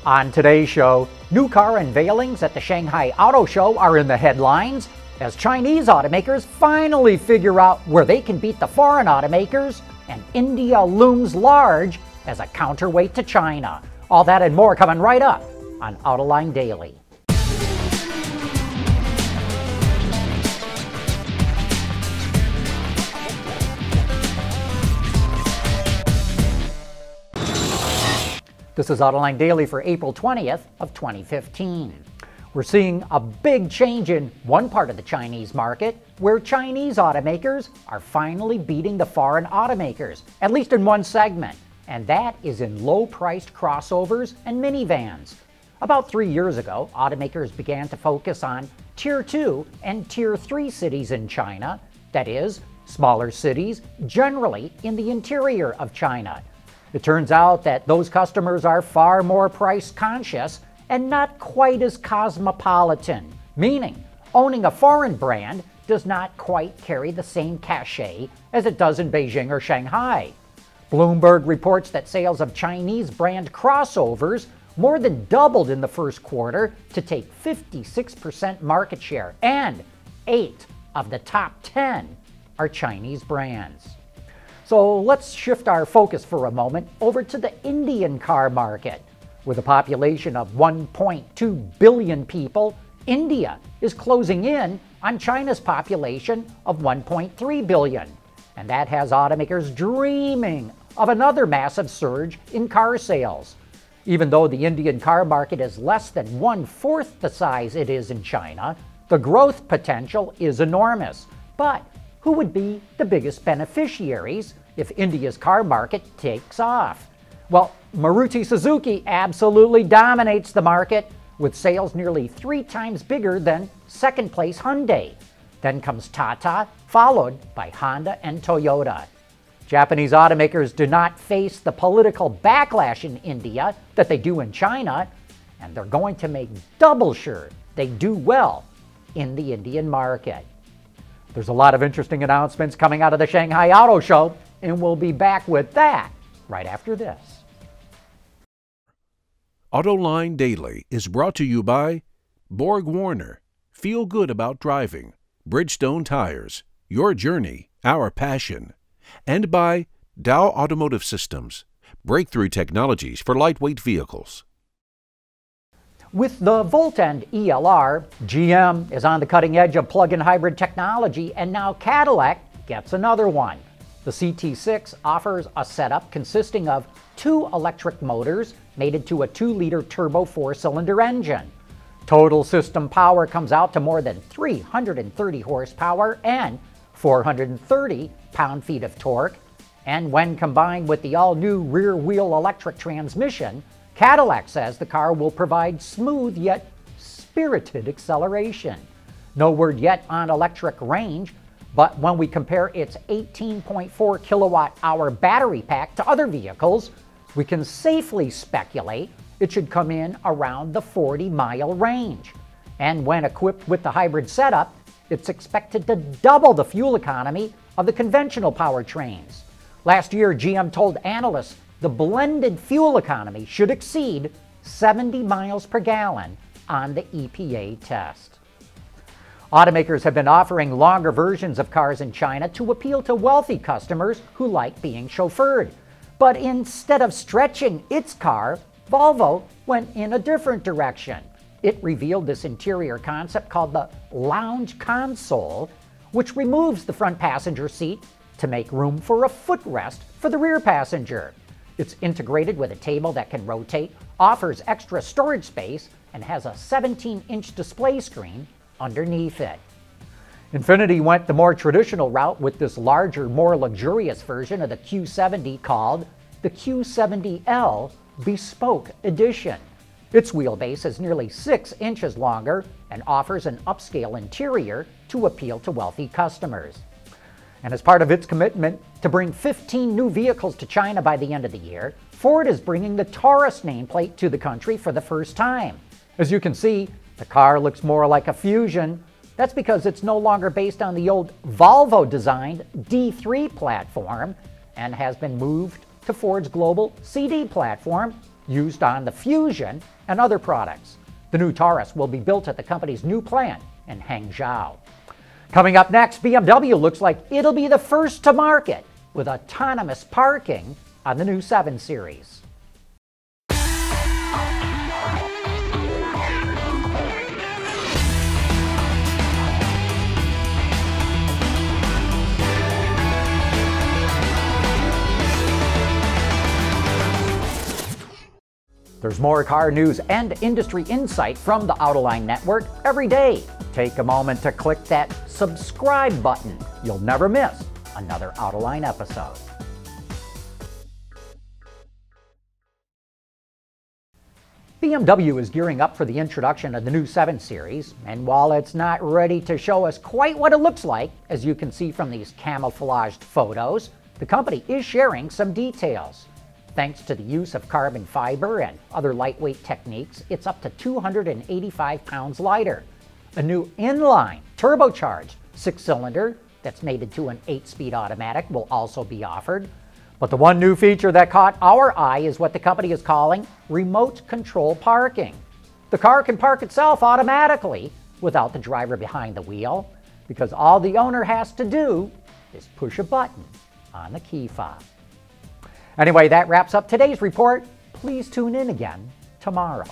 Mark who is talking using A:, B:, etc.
A: On today's show, new car unveilings at the Shanghai Auto Show are in the headlines as Chinese automakers finally figure out where they can beat the foreign automakers, and India looms large as a counterweight to China. All that and more coming right up on Autoline Daily. This is Autoline Daily for April 20th of 2015. We're seeing a big change in one part of the Chinese market where Chinese automakers are finally beating the foreign automakers, at least in one segment, and that is in low-priced crossovers and minivans. About 3 years ago, automakers began to focus on Tier 2 and Tier 3 cities in China, that is, smaller cities generally in the interior of China. It turns out that those customers are far more price conscious and not quite as cosmopolitan, meaning owning a foreign brand does not quite carry the same cachet as it does in Beijing or Shanghai. Bloomberg reports that sales of Chinese brand crossovers more than doubled in the first quarter to take 56% market share, and 8 of the top 10 are Chinese brands. So let's shift our focus for a moment over to the Indian car market. With a population of 1.2 billion people, India is closing in on China's population of 1.3 billion. And that has automakers dreaming of another massive surge in car sales. Even though the Indian car market is less than 1/4 the size it is in China, the growth potential is enormous. But who would be the biggest beneficiaries if India's car market takes off? Well, Maruti Suzuki absolutely dominates the market, with sales nearly 3 times bigger than second-place Hyundai. Then comes Tata, followed by Honda and Toyota. Japanese automakers do not face the political backlash in India that they do in China, and they're going to make double sure they do well in the Indian market. There's a lot of interesting announcements coming out of the Shanghai Auto Show, and we'll be back with that right after this.
B: Autoline Daily is brought to you by Borg Warner, Feel Good About Driving, Bridgestone Tires, Your Journey, Our Passion, and by Dow Automotive Systems, breakthrough technologies for lightweight vehicles.
A: With the Volt and ELR, GM is on the cutting edge of plug-in hybrid technology, and now Cadillac gets another one. The CT6 offers a setup consisting of 2 electric motors mated to a 2-liter turbo 4-cylinder engine. Total system power comes out to more than 330 horsepower and 430 pound-feet of torque, and when combined with the all-new rear-wheel electric transmission, Cadillac says the car will provide smooth yet spirited acceleration. No word yet on electric range, but when we compare its 18.4 kilowatt-hour battery pack to other vehicles, we can safely speculate it should come in around the 40-mile range. And when equipped with the hybrid setup, it's expected to double the fuel economy of the conventional powertrains. Last year, GM told analysts the blended fuel economy should exceed 70 miles per gallon on the EPA test. Automakers have been offering longer versions of cars in China to appeal to wealthy customers who like being chauffeured. But instead of stretching its car, Volvo went in a different direction. It revealed this interior concept called the lounge console, which removes the front passenger seat to make room for a footrest for the rear passenger. It's integrated with a table that can rotate, offers extra storage space, and has a 17-inch display screen underneath it. Infiniti went the more traditional route with this larger, more luxurious version of the Q70 called the Q70L Bespoke Edition. Its wheelbase is nearly 6 inches longer and offers an upscale interior to appeal to wealthy customers. And as part of its commitment to bring 15 new vehicles to China by the end of the year, Ford is bringing the Taurus nameplate to the country for the first time. As you can see, the car looks more like a Fusion. That's because it's no longer based on the old Volvo-designed D3 platform and has been moved to Ford's global CD platform used on the Fusion and other products. The new Taurus will be built at the company's new plant in Hangzhou. Coming up next, BMW looks like it'll be the first to market with autonomous parking on the new 7 Series. There's more car news and industry insight from the Autoline network every day. Take a moment to click that subscribe button. You'll never miss another Autoline episode. BMW is gearing up for the introduction of the new 7 Series, and while it's not ready to show us quite what it looks like, as you can see from these camouflaged photos, the company is sharing some details. Thanks to the use of carbon fiber and other lightweight techniques, it's up to 285 pounds lighter. A new inline, turbocharged 6-cylinder that's mated to an 8-speed automatic will also be offered. But the one new feature that caught our eye is what the company is calling remote control parking. The car can park itself automatically without the driver behind the wheel, because all the owner has to do is push a button on the key fob. Anyway, that wraps up today's report. Please tune in again tomorrow.